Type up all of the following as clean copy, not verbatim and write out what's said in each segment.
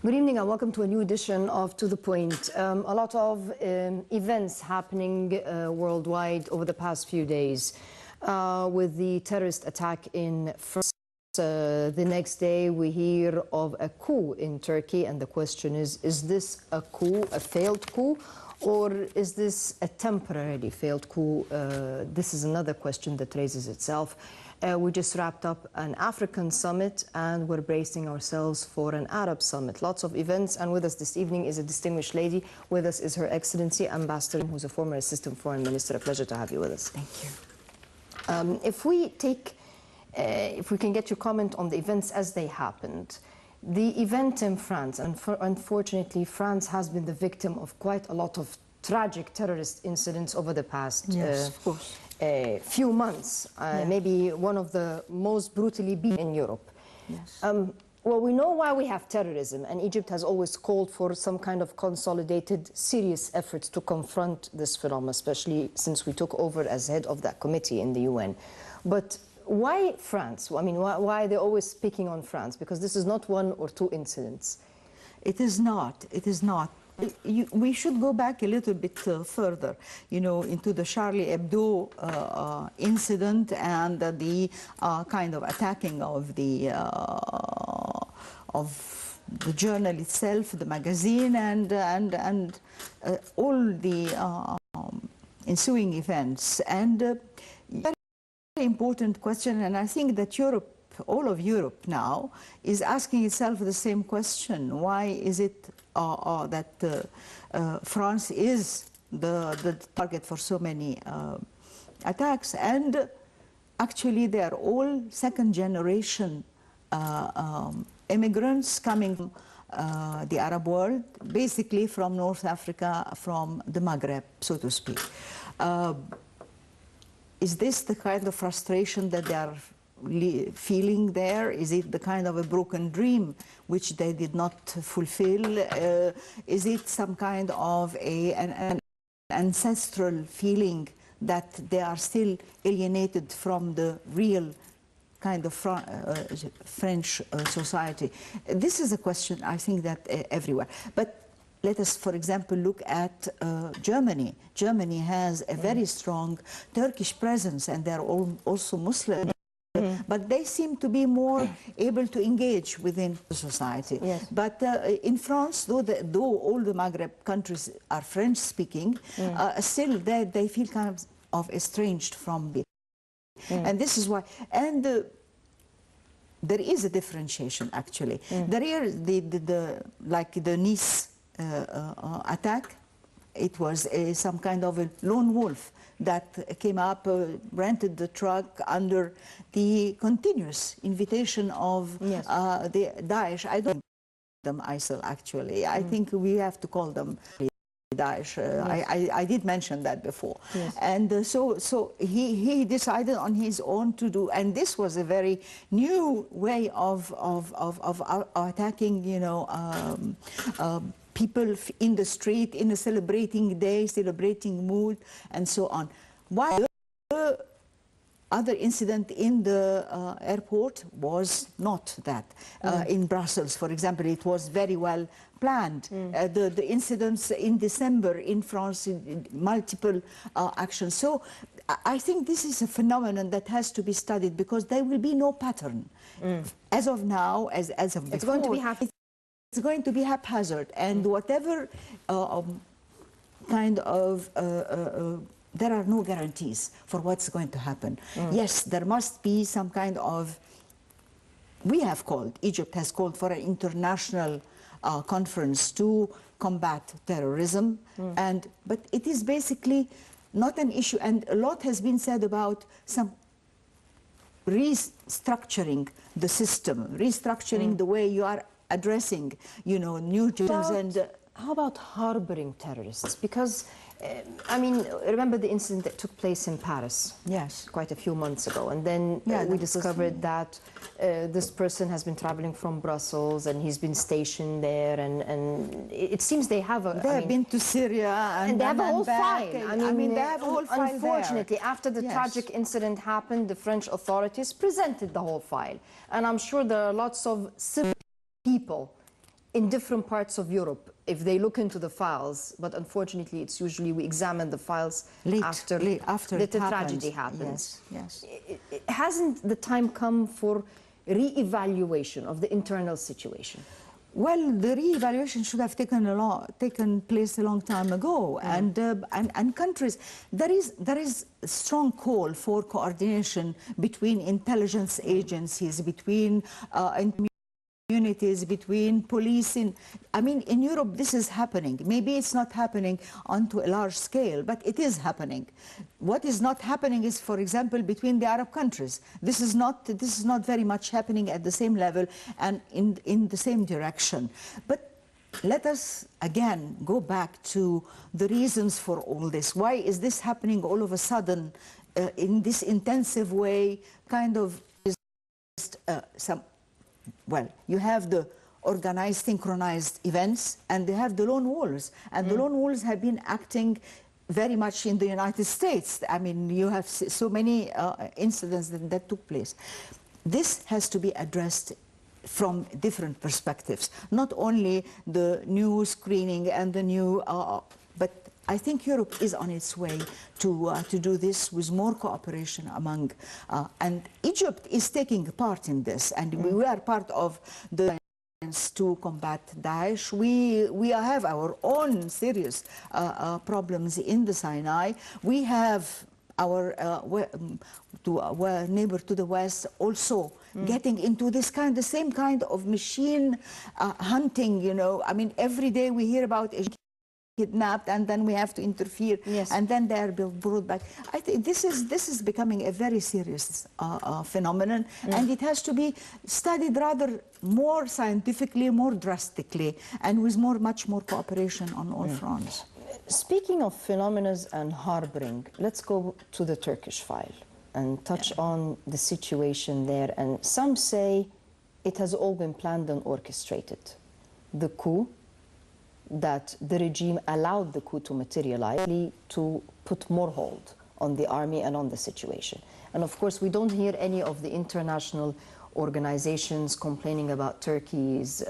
Good evening and welcome to a new edition of To The Point. A lot of events happening worldwide over the past few days. With the terrorist attack in France, the next day we hear of a coup in Turkey, and the question is this a coup, a failed coup, or is this a temporarily failed coup? This is another question that raises itself. We just wrapped up an African summit and we're bracing ourselves for an Arab summit. Lots of events, and with us this evening is a distinguished lady. With us is Her Excellency Ambassador, who's a former Assistant Foreign Minister. A pleasure to have you with us. Thank you. If we can get your comment on the events as they happened. The event in France, and unfortunately France has been the victim of quite a lot of tragic terrorist incidents over the past few months, maybe one of the most brutally beaten in Europe. Yes. Well, we know why we have terrorism, and Egypt has always called for some kind of consolidated, serious efforts to confront this phenomenon, especially since we took over as head of that committee in the UN. But why France? I mean, why are they always speaking on France? Because this is not one or two incidents. It is not. It is not. We should go back a little bit further, you know, into the Charlie Hebdo incident and the kind of attacking of the journal itself, the magazine, and all the ensuing events. And very important question, and I think that Europe, all of Europe now, is asking itself the same question. Why is it that France is the target for so many attacks? And actually they are all second-generation immigrants coming from the Arab world, basically from North Africa, from the Maghreb, so to speak. Is this the kind of frustration that they are feeling there? Is it the kind of a broken dream which they did not fulfill? Is it some kind of an ancestral feeling that they are still alienated from the real kind of French society? This is a question, I think, that everywhere. But let us, for example, look at Germany. Germany has a very strong Turkish presence, and they're also Muslim. But they seem to be more able to engage within the society. Yes. But in France, though all the Maghreb countries are French-speaking, still they feel kind of estranged from it. And this is why. And there is a differentiation, actually. There is like the Nice attack. It was some kind of a lone wolf that came up, rented the truck under the continuous invitation of the Daesh. I don't call them ISIL, actually. I think we have to call them Daesh. I did mention that before. Yes. And so he decided on his own to do, and this was a very new way of attacking, you know, people in the street, in a celebrating day, celebrating mood, and so on. While the other incident in the airport was not that. In Brussels, for example, it was very well planned. The incidents in December in France, multiple actions. So I think this is a phenomenon that has to be studied, because there will be no pattern. As of now, as of before. It's going to be happy. It's going to be haphazard, and whatever kind of there are no guarantees for what's going to happen. Yes, there must be some kind of, Egypt has called for an international conference to combat terrorism, but it is basically not an issue, and a lot has been said about some restructuring the system, restructuring the way you are addressing, you know, new jobs. And how about harboring terrorists? Because I mean, remember the incident that took place in Paris? Yes. Quite a few months ago. And then we discovered that this person has been traveling from Brussels, and he's been stationed there, and it seems they have a... They have been to Syria and they have a whole file. I mean, they have a whole file. Unfortunately, after the tragic incident happened, the French authorities presented the whole file. And I'm sure there are lots of civil people in different parts of Europe, if they look into the files, but unfortunately it's usually we examine the files after the the tragedy happens. Yes. Hasn't the time come for re-evaluation of the internal situation? Well, the re-evaluation should have taken place a long time ago, and countries. There is a strong call for coordination between intelligence agencies, between communities, between police. I mean, in Europe, this is happening. Maybe it's not happening onto a large scale, but it is happening. What is not happening is, for example, between the Arab countries. This is not very much happening at the same level and in the same direction. But let us again go back to the reasons for all this. Why is this happening all of a sudden in this intensive way? Kind of well, you have the organized, synchronized events, and they have the lone wolves. And the lone wolves have been acting very much in the United States. I mean, you have so many incidents that took place. This has to be addressed from different perspectives, not only the new screening and the new, but I think Europe is on its way to do this with more cooperation among, and Egypt is taking part in this, and we are part of the to combat Daesh. We have our own serious problems in the Sinai. We have our neighbor to the west also getting into this the same kind of machine hunting, you know. I mean, every day we hear about kidnapped, and then we have to interfere, and then they are brought back. I think this is becoming a very serious phenomenon, and it has to be studied rather more scientifically, more drastically, and with much more cooperation on all fronts. Speaking of phenomena and harboring, let's go to the Turkish file and touch on the situation there. And some say it has all been planned and orchestrated. The coup, that the regime allowed the coup to materialize, to put more hold on the army and on the situation. And of course, we don't hear any of the international organizations complaining about Turkey's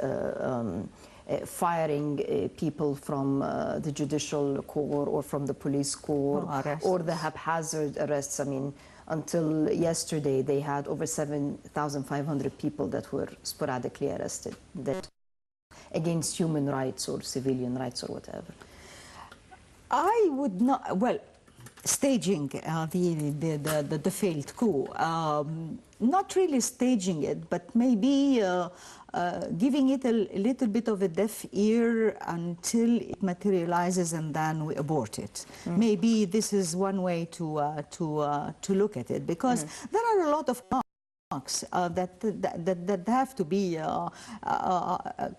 firing people from the judicial corps or from the police corps, or the haphazard arrests. I mean, until yesterday, they had over 7,500 people that were sporadically arrested, that against human rights or civilian rights or whatever. I would not, well, staging the failed coup, not really staging it, but maybe giving it a little bit of a deaf ear until it materializes, and then we abort it. Maybe this is one way to look at it, because there are a lot of that have to be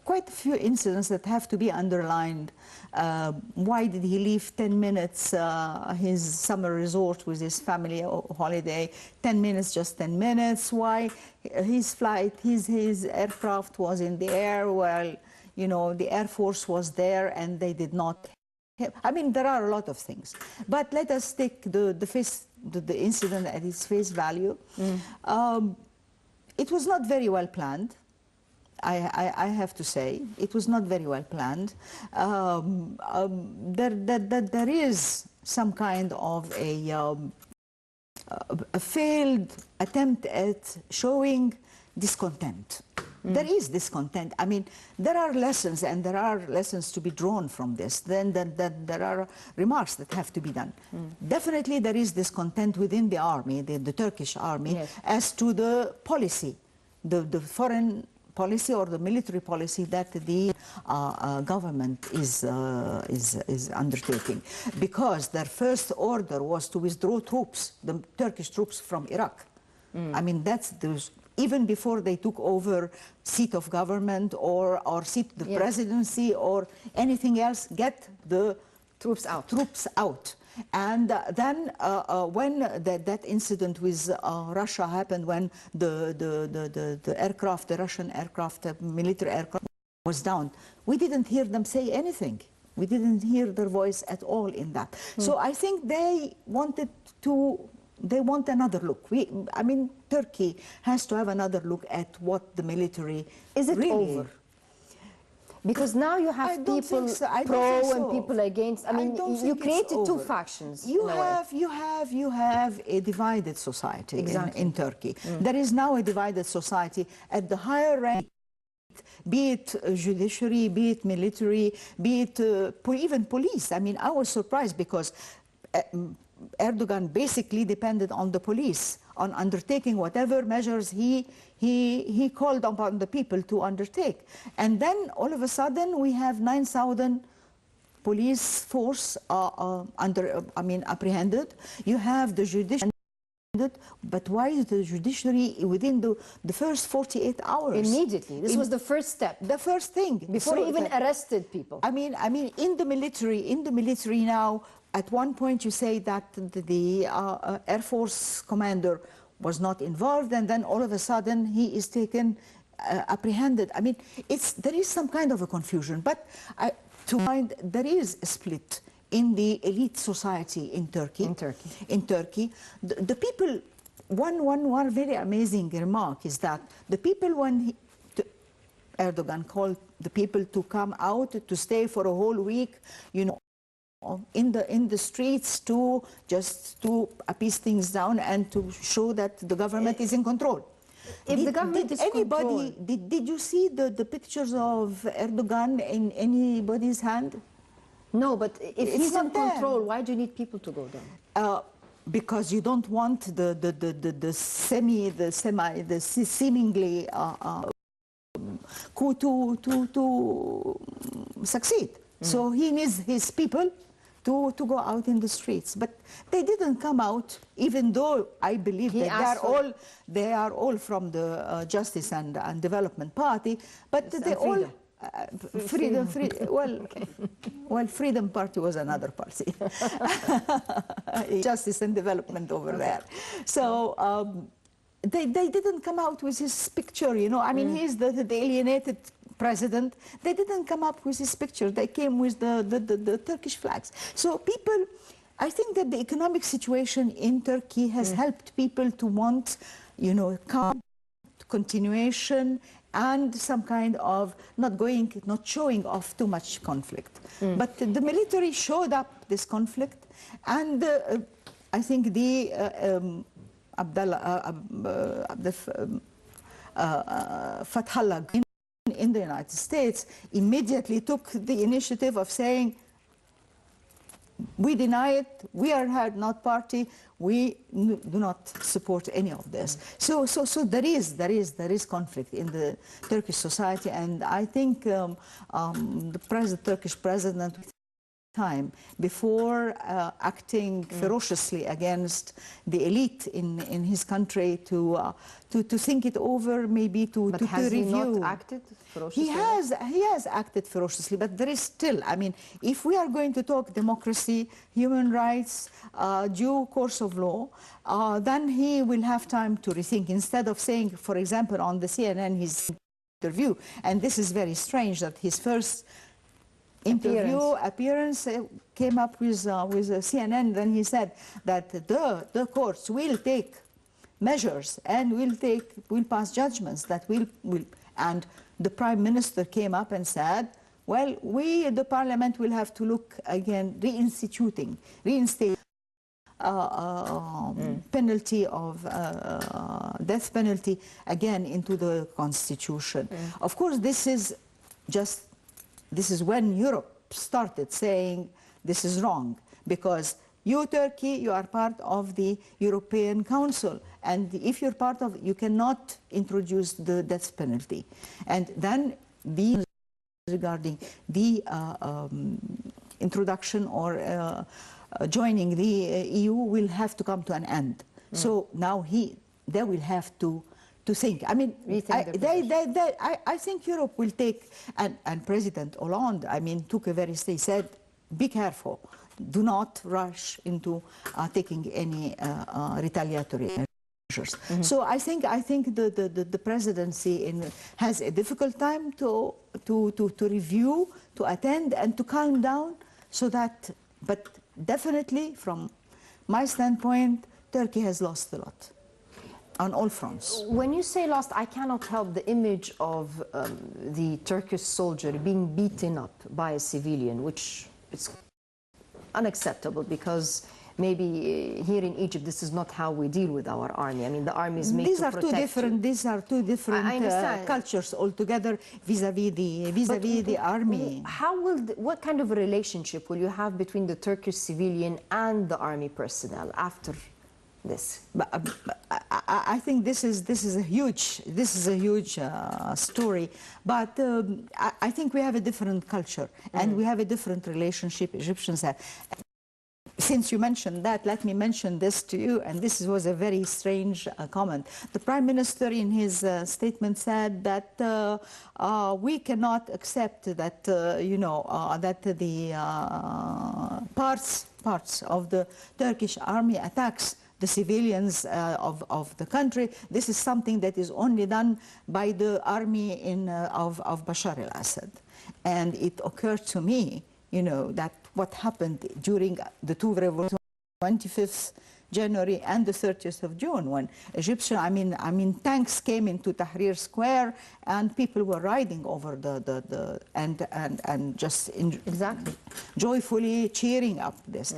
quite a few incidents that have to be underlined. Why did he leave 10 minutes his summer resort with his family holiday? 10 minutes, just 10 minutes. Why his flight, his aircraft was in the air while, you know, the Air Force was there and they did not. I mean, there are a lot of things, but let us take the incident at its face value. It was not very well planned. I have to say, it was not very well planned. There is some kind of a failed attempt at showing discontent. There is discontent. I mean, there are lessons, and there are lessons to be drawn from this. Then there are remarks that have to be done. Definitely there is discontent within the army, the Turkish army, as to the policy, the foreign policy or the military policy that the government is undertaking. Because their first order was to withdraw troops, the Turkish troops from Iraq. I mean, even before they took over seat of government or seat of the presidency or anything else, get the troops out. And then when that incident with Russia happened, when the aircraft, the Russian aircraft, military aircraft was down, we didn't hear them say anything. We didn't hear their voice at all in that. So I think they want another look. I mean, Turkey has to have another look at what the military is it really over? Because now you I have don't people think so. I don't pro think and so. people against. I mean, don't you think it's created two over. factions. You in a way. you have a divided society Exactly. in Turkey. There is now a divided society at the higher rank, be it judiciary, be it military, be it even police. I mean, I was surprised because Erdogan basically depended on the police, on undertaking whatever measures he called upon the people to undertake. And then all of a sudden we have 9,000 police force apprehended. You have the judiciary. But why is the judiciary within the first 48 hours? Immediately. This was the first step. The first thing. Before he even arrested people. I mean, in the military now, at one point you say that the Air Force commander was not involved, and then all of a sudden he is taken, apprehended. I mean, there is some kind of a confusion, but to find there is a split in the elite society in Turkey. In Turkey, the people. One very amazing remark is that the people, when Erdogan called the people to come out to stay for a whole week, you know, in the streets to appease things down and to show that the government is in control. If the government is controlled, did you see the pictures of Erdogan in anybody's hand? No, but if he's in not there. control, why do you need people to go down? Because you don't want the seemingly coup to succeed. So he needs his people to go out in the streets, but they didn't come out, even though I believe that they are all from the Justice and Development Party, but yes, they all. Freedom. Well, okay. Well, Freedom Party was another party. Justice and Development over there. So they didn't come out with his picture, you know. I mean, he's the alienated president. They didn't come up with his picture. They came with the Turkish flags. So people, I think that the economic situation in Turkey has helped people to want, you know, calm, continuation, and some kind of not showing off too much conflict. But the military showed up this conflict, and I think the Fathallah in the United States immediately took the initiative of saying, we deny it, we are not party, we do not support any of this. So there is conflict in the Turkish society, and I think the Turkish president time before acting ferociously against the elite in his country to think it over, maybe to has review. He not acted ferociously? He has acted ferociously, but there is still, I mean, if we are going to talk democracy, human rights, due course of law, then he will have time to rethink. Instead of saying, for example, on the CNN, his interview, and this is very strange that his first appearance came up with CNN. Then he said that the courts will take measures and will pass judgments that will and the Prime Minister came up and said, well, the Parliament will have to look again, reinstate penalty of death penalty again into the Constitution. Of course, this is when Europe started saying this is wrong, because you, Turkey, you are part of the European Council, and if you're part of it, you cannot introduce the death penalty. And then regarding the introduction or joining the EU will have to come to an end. So now they will have to think. I mean, I think Europe will take, and President Hollande, I mean, he said, be careful, do not rush into taking any retaliatory measures. So I think the presidency has a difficult time to review, to attend, and to calm down, so that, but definitely from my standpoint, Turkey has lost a lot. on all fronts. When you say lost, I cannot help the image of the Turkish soldier being beaten up by a civilian, which is unacceptable because maybe here in Egypt this is not how we deal with our army. I mean, the army is made These to are protect two different. you. These are two different I understand. cultures altogether vis-à-vis the army. What kind of a relationship will you have between the Turkish civilian and the army personnel after this? But, I think this is a huge story. But I think we have a different culture and we have a different relationship. Egyptians have. Since you mentioned that, let me mention this to you, and this was a very strange comment. The Prime Minister in his statement said that we cannot accept that, that the parts of the Turkish army attacks the civilians of the country. This is something that is only done by the army of Bashar al-Assad. And it occurred to me, that what happened during the two revolutions, 25th January and the 30th of June, when Egyptian, I mean, tanks came into Tahrir Square and people were riding over and just Exactly. joyfully cheering up this.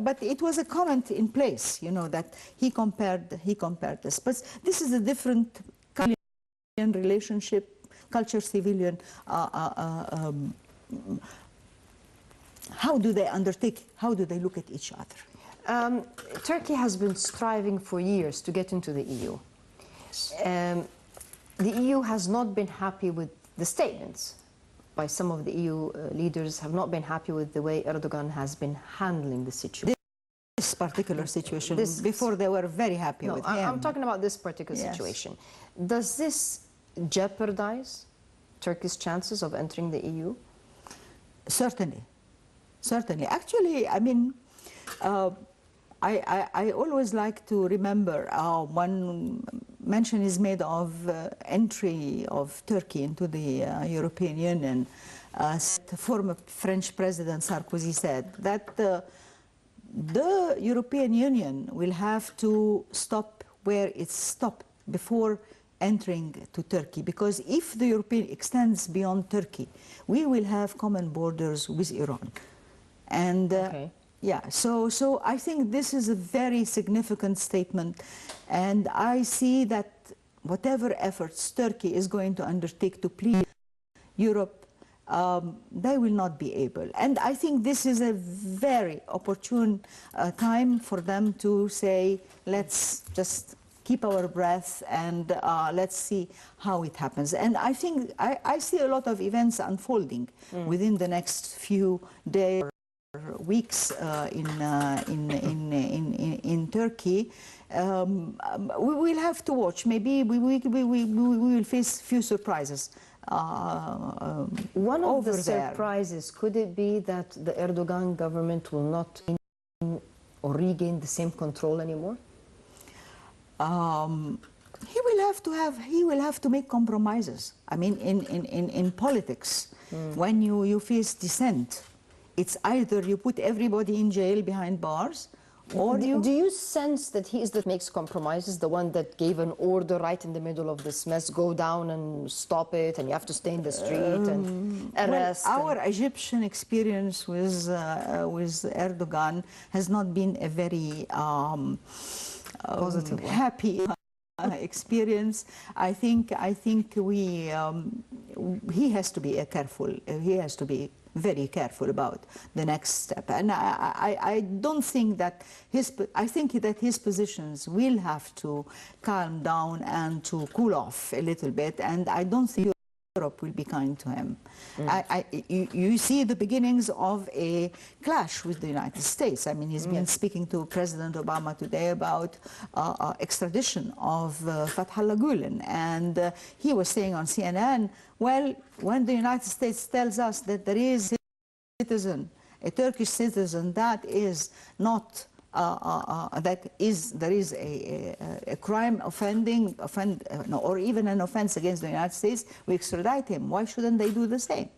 But it was a comment in place, that he compared this. But this is a different relationship, culture-civilian. How do they undertake? How do they look at each other? Turkey has been striving for years to get into the EU. The EU has not been happy with the statements by some of the EU leaders, have not been happy with the way Erdogan has been handling the situation. This particular situation, before they were very happy with him. I'm talking about this particular situation. Does this jeopardize Turkey's chances of entering the EU? Certainly. Certainly. Actually, I mean, I always like to remember one mention is made of entry of Turkey into the European Union. Former French President Sarkozy said that the European Union will have to stop where it stopped before entering to Turkey, because if the European extends beyond Turkey, we will have common borders with Iran. And yeah, so I think this is a very significant statement, and I see that whatever efforts Turkey is going to undertake to please Europe, they will not be able. And I think this is a very opportune time for them to say, let's just keep our breath and let's see how it happens. And I think I see a lot of events unfolding within the next few days, weeks in Turkey. We will have to watch. Maybe we will face few surprises. One of the surprises, could it be that the Erdogan government will not or regain the same control anymore? He will have to make compromises. I mean, in politics, when you face dissent, it's either you put everybody in jail behind bars, or Do you sense that he is that makes compromises, the one that gave an order right in the middle of this mess, go down and stop it, and you have to stay in the street and arrest? Well, our Egyptian experience with Erdogan has not been a very positive, happy experience. I think he has to be careful. He has to be very careful about the next step. And I don't think that I think that his positions will have to calm down and to cool off a little bit. And I don't think Europe will be kind to him. You see the beginnings of a clash with the United States. I mean, he's been speaking to President Obama today about extradition of Fethullah Gulen, and he was saying on CNN, well, when the United States tells us that there is a citizen, a Turkish citizen that is not there is a crime or even an offense against the United States, we extradite him. Why shouldn't they do the same?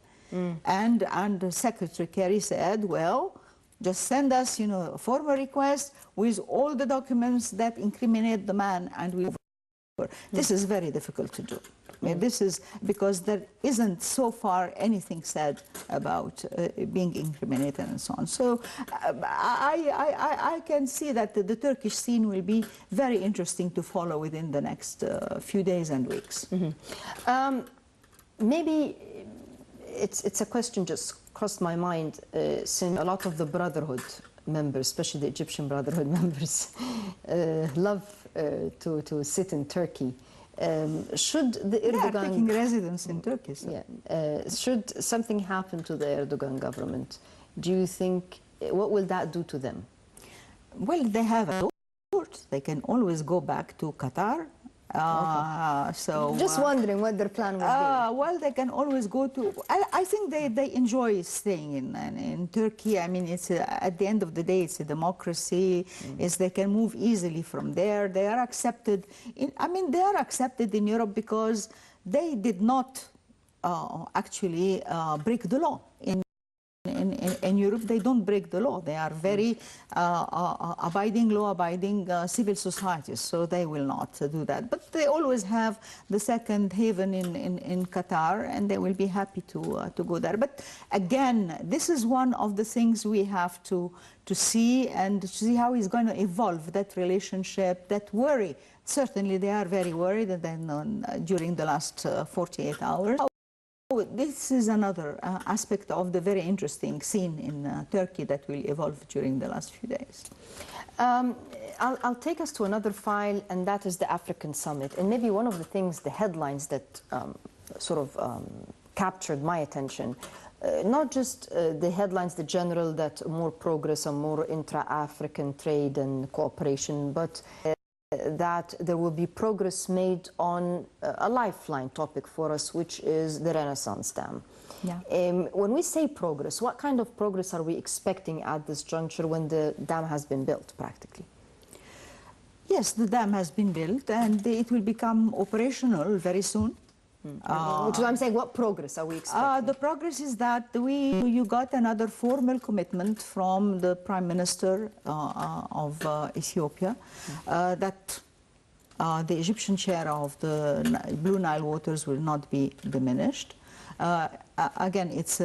And Secretary Kerry said, well, Just send us, you know, a formal request with all the documents that incriminate the man, and we will. This is very difficult to do. I mean, this is because there isn't so far anything said about being incriminated and so on. So I can see that the Turkish scene will be very interesting to follow within the next few days and weeks. Maybe it's a question just crossed my mind, since a lot of the Brotherhood members, especially the Egyptian Brotherhood members, love to sit in Turkey. Should the Erdogan... They are taking residence in Turkey. So. Yeah, should something happen to the Erdogan government, do you think, what will that do to them? Well, they have a court. They can always go back to Qatar. So just wondering what their plan would be. Well, they can always go to. I think they enjoy staying in Turkey. I mean, it's at the end of the day, it's a democracy. They can move easily from there. They are accepted. They are accepted in Europe because they did not actually break the law. In Europe, they don't break the law. They are very abiding, law-abiding civil societies, so they will not do that. But they always have the second haven in Qatar, and they will be happy to go there. But again, this is one of the things we have to see, and to see how it's going to evolve, that relationship, that worry. Certainly, they are very worried, and then during the last 48 hours. This is another aspect of the very interesting scene in Turkey that will evolve during the last few days. I'll take us to another file, and that is the African Summit. And maybe one of the things, the headlines that captured my attention, not just the headlines, the general, that more progress and more intra-African trade and cooperation, but that there will be progress made on a lifeline topic for us, which is the Renaissance Dam. Yeah. When we say progress, what kind of progress are we expecting at this juncture when the dam has been built, practically? Yes, the dam has been built, and it will become operational very soon. Which is what I'm saying, what progress are we expecting? The progress is that you got another formal commitment from the Prime Minister of Ethiopia that the Egyptian share of the Blue Nile waters will not be diminished. Again, it's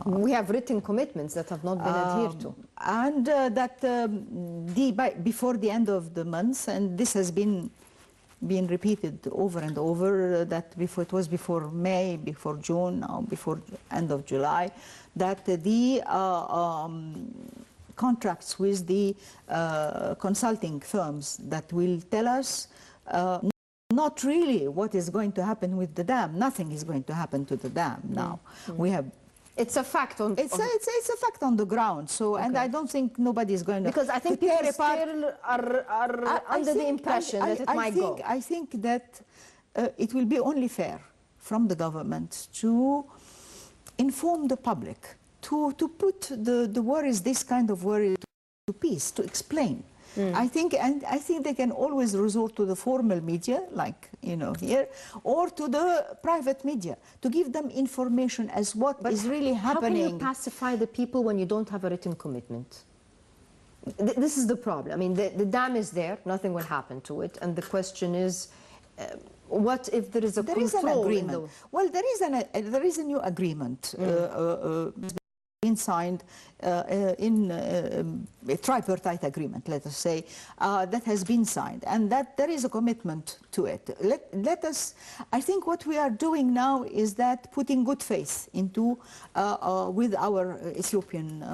we have written commitments that have not been adhered to. And that before the end of the month, and this has been repeated over and over, that before May, before June, or before end of July, that the contracts with the consulting firms that will tell us not really what is going to happen with the dam. Nothing is going to happen to the dam now. We have. It's a fact on. It's a fact on the ground. So, okay. And I don't think nobody is going to. Because I think people still are under the impression that it might go. I think that it will be only fair from the government to inform the public, to put the worries, this kind of worry, to peace, to explain. I think they can always resort to the formal media, like here, or to the private media, to give them information as what is really happening. How can you pacify the people when you don't have a written commitment? This is the problem. I mean, the dam is there, nothing will happen to it, and the question is, what if there is a control? There is an agreement. Well, there is a new agreement. Been signed in a tripartite agreement, let us say, that has been signed, and that there is a commitment to it. Let us, I think what we are doing now is that putting good faith into, with our Ethiopian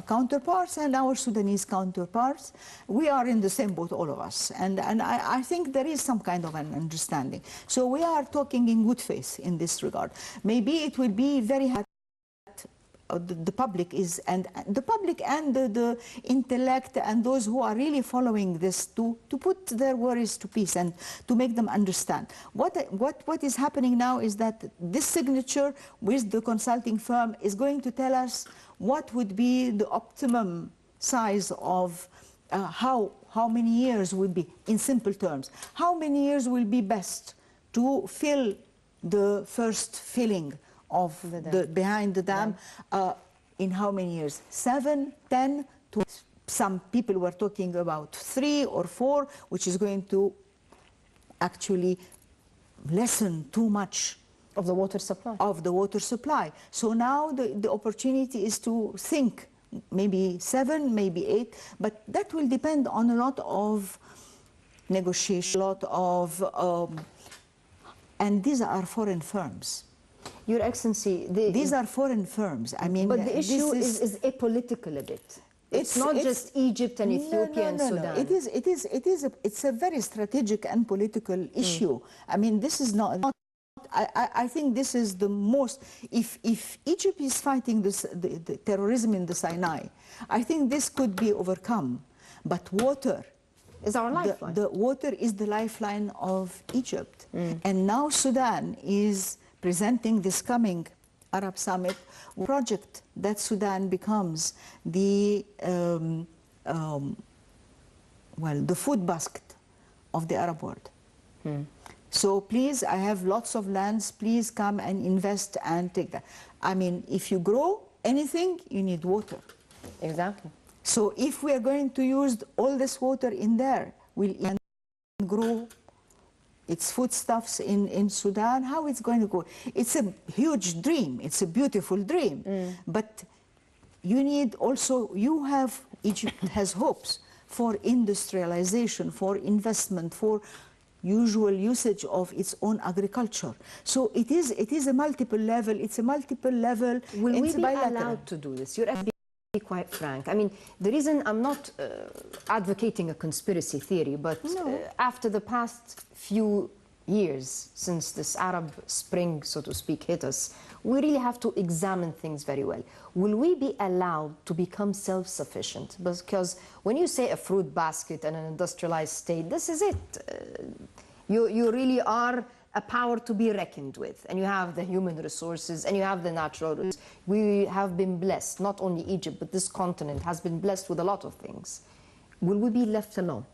counterparts and our Sudanese counterparts. We are in the same boat, all of us, and I think there is some kind of an understanding. So we are talking in good faith in this regard. Maybe it will be very hard. The public is, and the public and the intellect and those who are really following this to put their worries to peace and to make them understand. What is happening now is that this signature with the consulting firm is going to tell us what would be the optimum size of how many years would be, in simple terms, how many years will be best to fill the first filling of behind the dam, in how many years? 7, 10, some people were talking about 3 or 4, which is going to actually lessen too much Of the water supply. of the water supply. So now the opportunity is to think maybe 7, maybe 8, but that will depend on a lot of negotiation, a lot of, and these are foreign firms. Your Excellency, These are foreign firms. I mean, but the this issue is apolitical a bit. It's not just Egypt and Ethiopia and Sudan. It's a very strategic and political issue. I mean, this is not. I think this is the most. If Egypt is fighting the terrorism in the Sinai, I think this could be overcome. But water is our lifeline. The water is the lifeline of Egypt, and now Sudan is presenting this coming Arab Summit project that Sudan becomes the the food basket of the Arab world. So please, I have lots of lands, please come and invest and take that. I mean, if you grow anything, you need water. Exactly. So if we are going to use all this water in there, we'll grow its foodstuffs in Sudan, how it's going to go? It's a huge dream, it's a beautiful dream, but you need also, Egypt has hopes for industrialization, for investment, for usual usage of its own agriculture. So it is a multiple level, Will we be allowed to do this? You're be quite frank. I mean, the reason I'm not advocating a conspiracy theory, but after the past few years, since this Arab Spring, so to speak, hit us, we really have to examine things very well. Will we be allowed to become self-sufficient? Because when you say a fruit basket and an industrialized state, this is it. You really are a power to be reckoned with, and you have the human resources and you have the natural resources. We have been blessed, not only Egypt, but this continent has been blessed with a lot of things. Will we be left alone?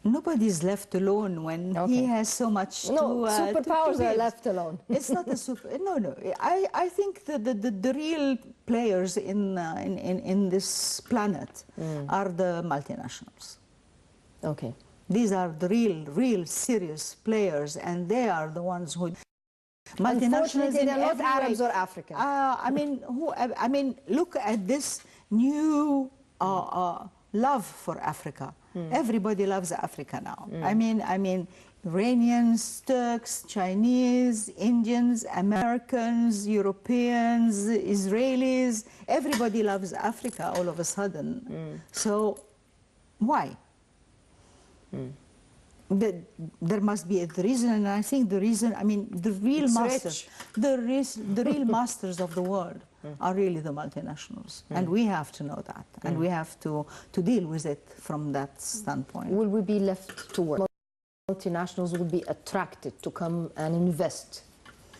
Nobody's left alone when he has so much to superpowers to are left alone. It's not a super. No. I think the real players in this planet are the multinationals. Okay. These are the real serious players, and they are the ones who. Multinationals, they're not Arabs or Africans. I mean, look at this new love for Africa. Everybody loves Africa now. I mean, Iranians, Turks, Chinese, Indians, Americans, Europeans, Israelis. Everybody loves Africa all of a sudden. So, why? But there must be a reason, and I think the reason. I mean, the real masters, the real masters of the world are really the multinationals, and we have to know that, and we have to deal with it from that standpoint. Will we be left to work? Multinationals will be attracted to come and invest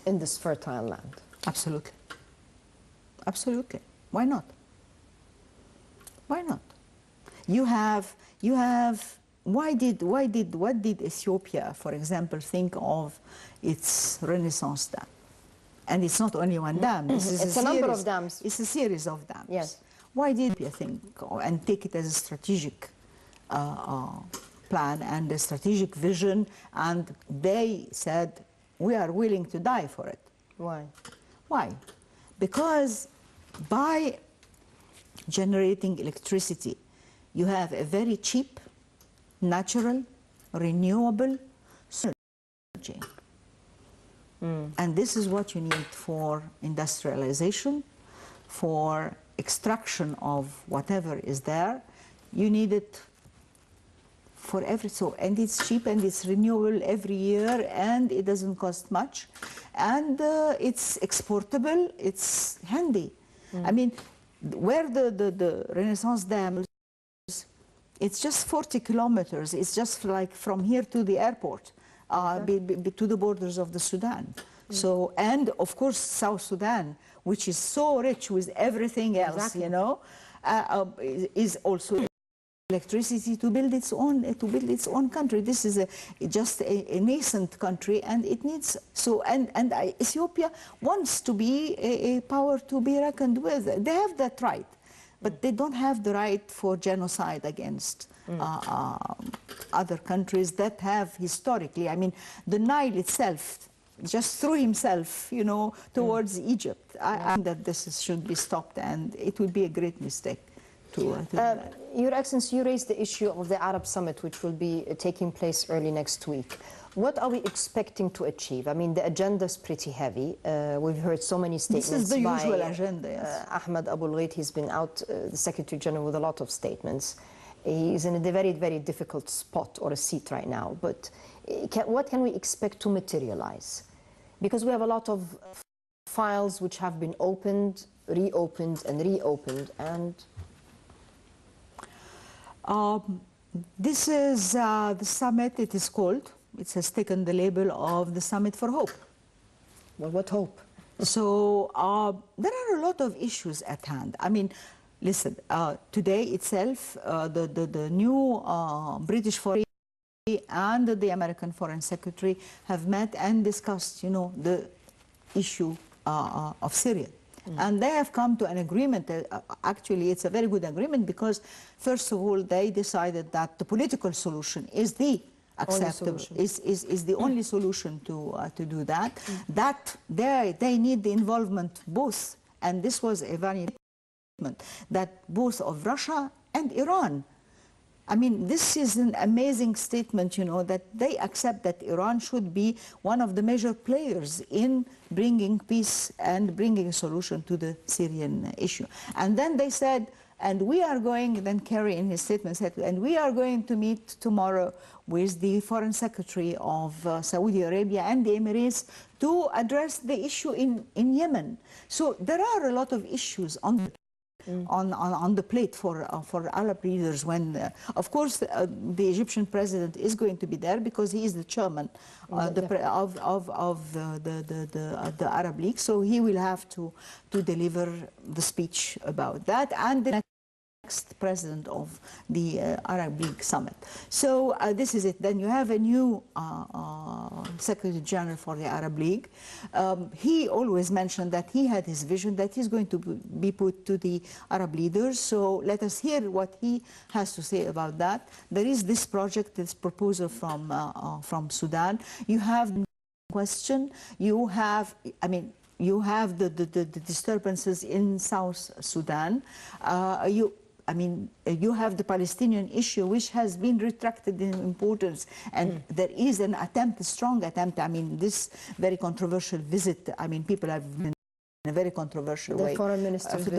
in this fertile land. Absolutely, absolutely. Why not? Why not? You have. What did Ethiopia, for example, think of its Renaissance dam? And it's not only one dam. It's a number of dams. It's a series of dams. Yes. Why did Ethiopia think and take it as a strategic plan and a strategic vision? And they said, we are willing to die for it. Why? Why? Because by generating electricity, you have a very cheap, natural, renewable energy. And this is what you need for industrialization, for extraction of whatever is there. You need it for and it's cheap and it's renewable every year and it doesn't cost much. And it's exportable, it's handy. I mean, where the Renaissance Dam, it's just 40 kilometers. It's just like from here to the airport, to the borders of the Sudan. So, and of course, South Sudan, which is so rich with everything else, you know, is also electricity to build its own country. This is just a nascent country, and it needs so. And Ethiopia wants to be a power to be reckoned with. They have that right, but they don't have the right for genocide against other countries that have historically. I mean, the Nile itself just threw himself, you know, towards Egypt. I think that should be stopped, and it would be a great mistake. Your Excellency, you raised the issue of the Arab Summit, which will be taking place early next week. What are we expecting to achieve? I mean, the agenda is pretty heavy. We've heard so many statements. This is the by, usual agenda, yes. Ahmed Abul Gheit, he's been out, the Secretary General, with a lot of statements. He's in a very, very difficult spot or a seat right now. But what can we expect to materialize? Because we have a lot of files which have been opened, reopened, and reopened, and... This is the summit, it is called. It has taken the label of the Summit for Hope. Well, what hope? So there are a lot of issues at hand. I mean, listen, today itself, the new British Foreign and the American Foreign Secretary have met and discussed, you know, the issue of Syria. And they have come to an agreement. Actually, it's a very good agreement because, first of all, they decided that the political solution is the acceptable, is the only solution to do that. That they need the involvement both, and this was a very important, that both of Russia and Iran. I mean, this is an amazing statement, you know, that they accept that Iran should be one of the major players in bringing peace and bringing a solution to the Syrian issue. And then they said, and we are going, then Kerry in his statement said, and we are going to meet tomorrow with the Foreign Secretary of Saudi Arabia and the Emirates to address the issue in Yemen. So there are a lot of issues on the plate for Arab leaders. When, of course, the Egyptian president is going to be there because he is the chairman of the Arab League, so he will have to deliver the speech about that, and the next president of the Arab League summit. So this is it. Then you have a new Secretary General for the Arab League. He always mentioned that he had his vision that he's going to be put to the Arab leaders. So let us hear what he has to say about that. There is this project, this proposal from Sudan. You have the question. You have, I mean, you have the disturbances in South Sudan. You have the Palestinian issue, which has been retracted in importance, and there is an attempt, a strong attempt. I mean, this very controversial visit, I mean, people have been in a very controversial way. The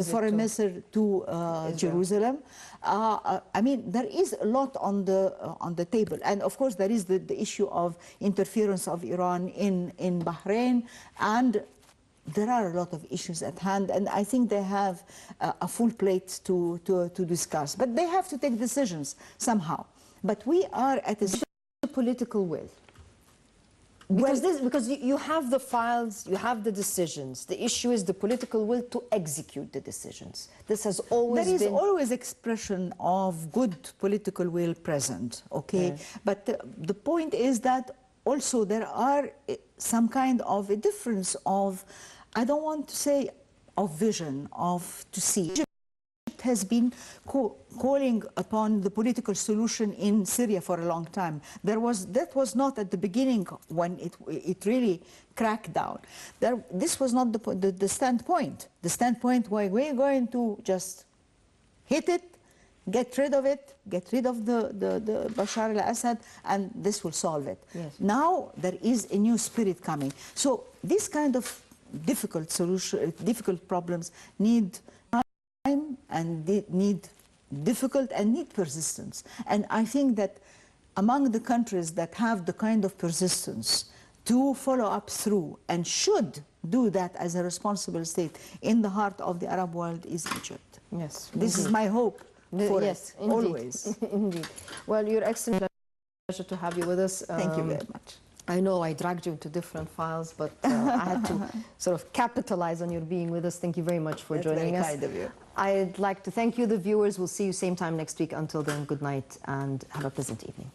foreign minister to Jerusalem. I mean, there is a lot on the table, and of course there is the issue of interference of Iran in Bahrain, and there are a lot of issues at hand, and I think they have a full plate to discuss. But they have to take decisions somehow. But we are at a political will. Because you have the files, you have the decisions. The issue is the political will to execute the decisions. This has always been... There is always expression of good political will present, okay? Yeah. But the point is that also there are some kind of a difference of, I don't want to say of vision, of to see. Egypt has been calling upon the political solution in Syria for a long time. That was not at the beginning when it really cracked down. This was not the standpoint. The standpoint why we're going to just hit it, get rid of it, get rid of the Bashar al-Assad, and this will solve it. Yes. Now there is a new spirit coming. So this kind of difficult problems need time and need persistence. And I think that among the countries that have the kind of persistence to follow up through and should do that as a responsible state in the heart of the Arab world is Egypt. Yes, this is my hope for yes, it, always. Indeed. Well, Your Excellency, pleasure to have you with us. Thank you very much. I know I dragged you into different files, but I had to sort of capitalize on your being with us. Thank you very much for joining us. That's very kind of you. I'd like to thank you, the viewers. We'll see you same time next week. Until then, good night and have a pleasant evening.